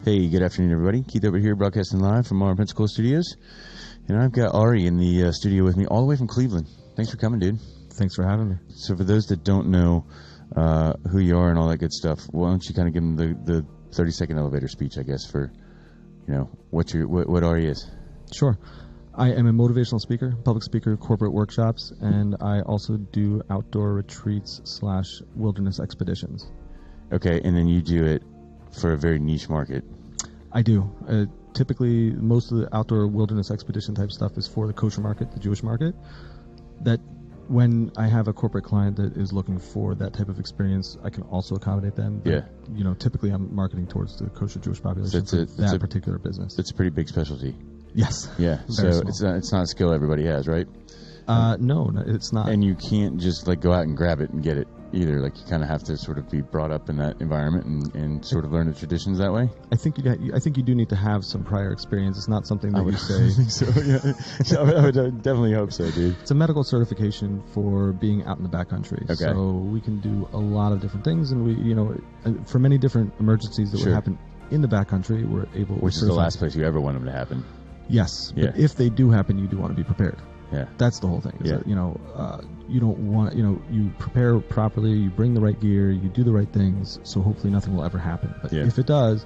Hey, good afternoon, everybody. Keith over here, broadcasting live from our Pensacola studios. And I've got Ari in the studio with me all the way from Cleveland. Thanks for coming, dude. Thanks for having me. So for those that don't know who you are and all that good stuff, why don't you kind of give them the 30-second elevator speech, I guess, for, you know, what Ari is. Sure. I am a motivational speaker, public speaker, corporate workshops, and I also do outdoor retreats / wilderness expeditions. Okay, and then you do it for a very niche market. I do. Typically, most of the outdoor wilderness expedition type stuff is for the kosher market, the Jewish market. That when I have a corporate client that is looking for that type of experience, I can also accommodate them. But, yeah. You know, typically I'm marketing towards the kosher Jewish population for that particular business. It's a pretty big specialty. Yes. Yeah. So it's not a skill everybody has, right? No, it's not. And you can't just like go out and grab it and get it either. Like you kind of have to sort of be brought up in that environment and sort of learn the traditions that way. I think you do need to have some prior experience. It's not something that you say. I think so. Yeah, I would definitely hope so, dude. It's a medical certification for being out in the backcountry. Okay. So we can do a lot of different things, and we, you know, for many different emergencies that would happen in the backcountry, we're able. Which is the last place you ever want them to happen. Yes. Yeah. But if they do happen, you do want to be prepared. Yeah. That's the whole thing. Yeah. That, you know, you don't want, you know, you prepare properly, you bring the right gear, you do the right things, so hopefully nothing will ever happen. But if it does,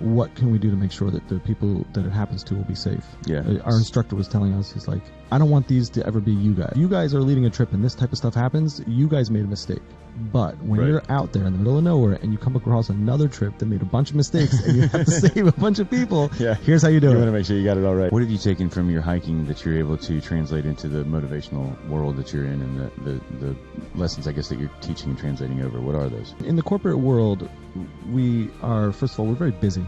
what can we do to make sure that the people that it happens to will be safe? Yeah. Our instructor was telling us, he's like, I don't want these to ever be you guys. You guys are leading a trip and this type of stuff happens, you guys made a mistake. But when you're out there in the middle of nowhere and you come across another trip that made a bunch of mistakes and you have to save a bunch of people, here's how you do it. You want to make sure you got it all right. What have you taken from your hiking that you're able to translate into the motivational world that you're in, and the lessons, I guess, that you're teaching and translating over? What are those? In the corporate world, we are, first of all, we're very busy.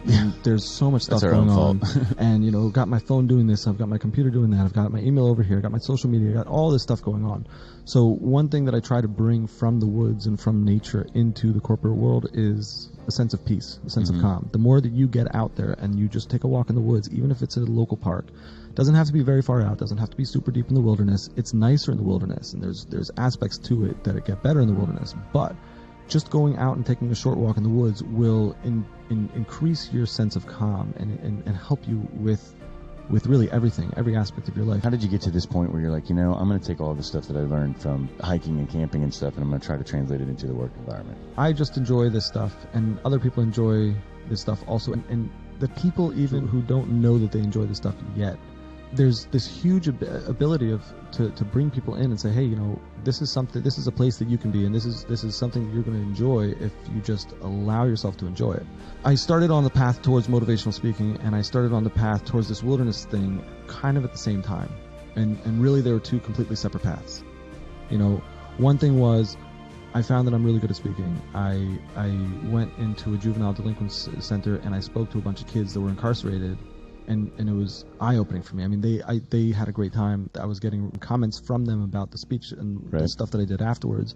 And there's so much stuff going on. And, you know, got my phone doing this, I've got my computer doing that, I've got my email over here, I've got my social media, I've got all this stuff going on. So one thing that I try to bring from the woods and from nature into the corporate world is a sense of peace, a sense of calm. The more that you get out there and you just take a walk in the woods, even if it's at a local park, doesn't have to be very far out, doesn't have to be super deep in the wilderness. It's nicer in the wilderness, and there's aspects to it that get better in the wilderness. But just going out and taking a short walk in the woods will increase your sense of calm and help you with really everything, every aspect of your life. How did you get to this point where you're like, you know, I'm going to take all the stuff that I learned from hiking and camping and stuff, and I'm going to try to translate it into the work environment? I just enjoy this stuff, and other people enjoy this stuff also. And the people even who don't know that they enjoy this stuff yet, there's this huge ability to bring people in and say, hey, you know, this is a place that you can be, and this is something that you're going to enjoy if you just allow yourself to enjoy it. I started on the path towards motivational speaking, and I started on the path towards this wilderness thing kind of at the same time, and really there were two completely separate paths. You know, one thing was I found that I'm really good at speaking. I went into a juvenile delinquency center and I spoke to a bunch of kids that were incarcerated. And it was eye-opening for me. I mean, they had a great time. I was getting comments from them about the speech and the stuff that I did afterwards.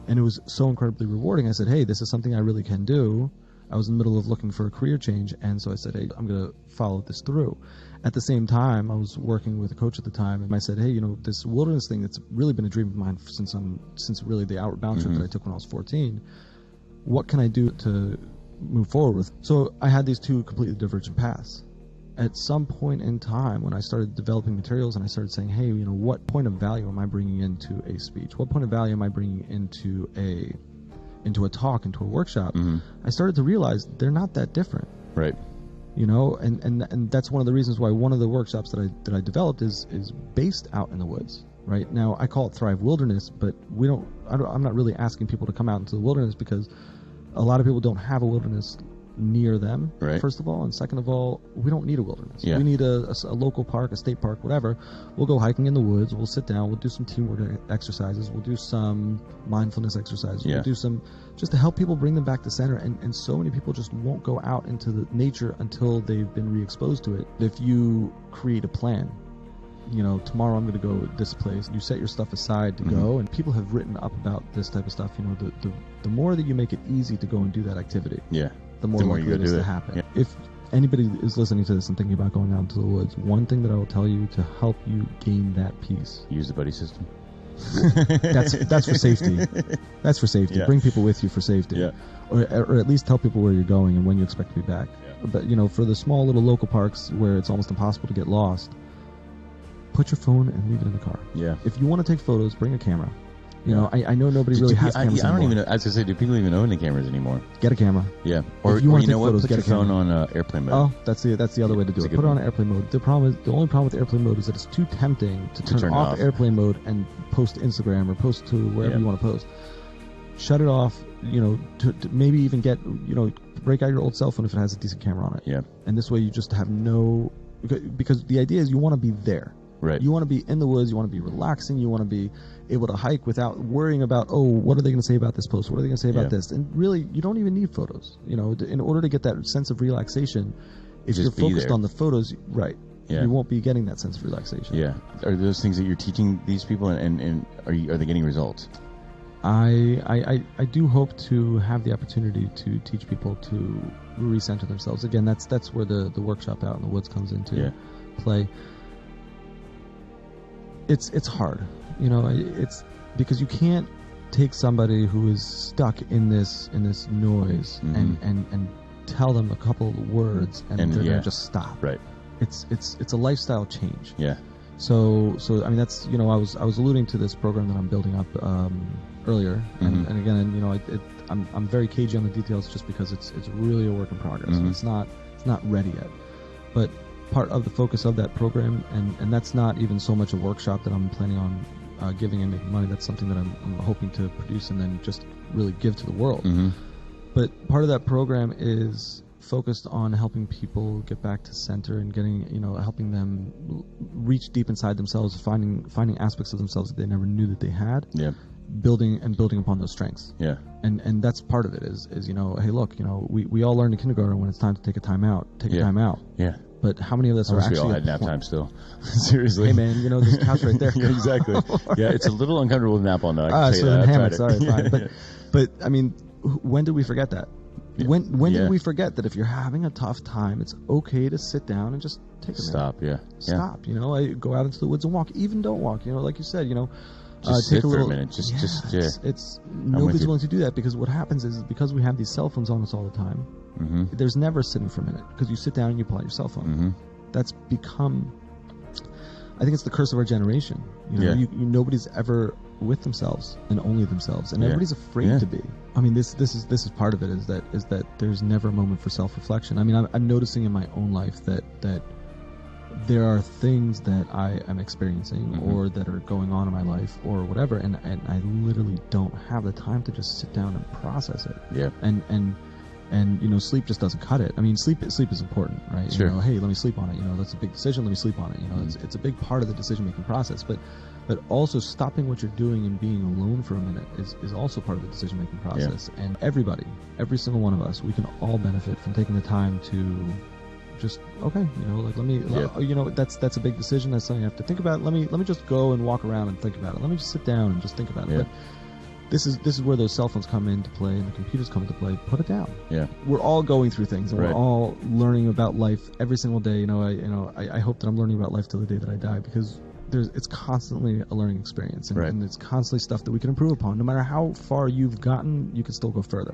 And it was so incredibly rewarding. I said, hey, this is something I really can do. I was in the middle of looking for a career change, and so I said, hey, I'm going to follow this through. At the same time, I was working with a coach at the time, and I said, hey, you know, this wilderness thing that's really been a dream of mine since really the Outward Bound trip that I took when I was 14, what can I do to move forward with? So I had these two completely divergent paths. At some point in time, when I started developing materials and I started saying, hey, you know, what point of value am I bringing into a speech? What point of value am I bringing into a talk, into a workshop? I started to realize they're not that different. Right. You know, and that's one of the reasons why one of the workshops that I developed is based out in the woods. Right. Now, I call it Thrive Wilderness, but I'm not really asking people to come out into the wilderness because a lot of people don't have a wilderness near them, first of all, and second of all, we don't need a wilderness. We need a local park, a state park, whatever. We'll go hiking in the woods, we'll sit down, we'll do some teamwork exercises, we'll do some mindfulness exercises, we'll do some just to help people bring them back to center. And so many people just won't go out into the nature until they've been re-exposed to it. If you create a plan, you know, tomorrow I'm going to go this place, you set your stuff aside to go, and people have written up about this type of stuff. You know, the more that you make it easy to go and do that activity, the more likely it is to happen. If anybody is listening to this and thinking about going out into the woods, one thing that I will tell you to help you gain that peace. Use the buddy system. That's for safety. That's for safety. Yeah. Bring people with you for safety. Yeah. Or at least tell people where you're going and when you expect to be back. Yeah. But, for the small little local parks where it's almost impossible to get lost, put your phone and leave it in the car. Yeah. If you want to take photos, bring a camera. I know nobody really has cameras I don't anymore. even know. I was going to say, do people even own any cameras anymore? Get a camera. Yeah. Or if you want to take what? photos, Put get your a camera. phone on airplane mode. Oh, that's the other way to do That's a it. good Put it on one. airplane mode. The only problem with airplane mode is that it's too tempting to turn off airplane mode and post to Instagram or post to wherever you want to post. Shut it off. To maybe even get break out your old cell phone if it has a decent camera on it. Yeah. And this way you just have because the idea is you want to be there. Right. You want to be in the woods. You want to be relaxing. You want to be able to hike without worrying about, what are they going to say about this post? What are they going to say about this? And really, you don't even need photos. In order to get that sense of relaxation, if you're focused on the photos, right, you won't be getting that sense of relaxation. Yeah. Are those things that you're teaching these people, and are they getting results? I do hope to have the opportunity to teach people to recenter themselves. Again, that's where the workshop out in the woods comes into play. It's hard, it's because you can't take somebody who is stuck in this noise and tell them a couple of words and they're gonna just stop. Right. It's a lifestyle change. Yeah. So I mean that's I was alluding to this program that I'm building up earlier, and again, I'm very cagey on the details just because it's really a work in progress. It's not ready yet, but part of the focus of that program, and that's not even so much a workshop that I'm planning on giving and making money. That's something that I'm hoping to produce and then just really give to the world. But part of that program is focused on helping people get back to center and getting, helping them reach deep inside themselves, finding aspects of themselves that they never knew that they had. Yeah. Building upon those strengths. Yeah. And that's part of it is hey, look, we all learn in kindergarten when it's time to take a time out. Take a time out. Yeah. But how many of us are actually... We all had nap time still. Seriously. Hey, man, there's a couch right there. Yeah, exactly. Yeah, it's a little uncomfortable to nap on, though. I can so in hammocks, all right, fine. But, I mean, when did we forget that? Yeah. When did we forget that if you're having a tough time, it's okay to sit down and just take a minute? Stop, yeah. Stop, I go out into the woods and walk. Even don't walk, like you said, just take sit for a minute. It's nobody's willing to do that because what happens is because we have these cell phones on us all the time, there's never sitting for a minute because you sit down and you pull out your cell phone. That's become, I think it's the curse of our generation. Nobody's ever with themselves and only themselves, and everybody's afraid to be. I mean, this is part of it is that there's never a moment for self-reflection. I mean, I'm noticing in my own life that there are things that I am experiencing or that are going on in my life or whatever, and I literally don't have the time to just sit down and process it. Yeah. And sleep just doesn't cut it. I mean, sleep is important, right? Sure. Hey, let me sleep on it. That's a big decision. Let me sleep on it. It's a big part of the decision-making process. But also stopping what you're doing and being alone for a minute is also part of the decision-making process. Yeah. And every single one of us, we can all benefit from taking the time to just that's a big decision. That's something you have to think about. Let me just go and walk around and think about it. Let me just sit down and just think about it. But this is where those cell phones come into play and the computers come into play. Put it down. Yeah, we're all going through things and we're all learning about life every single day. I hope that I'm learning about life till the day that I die because it's constantly a learning experience and it's constantly stuff that we can improve upon. No matter how far you've gotten, you can still go further.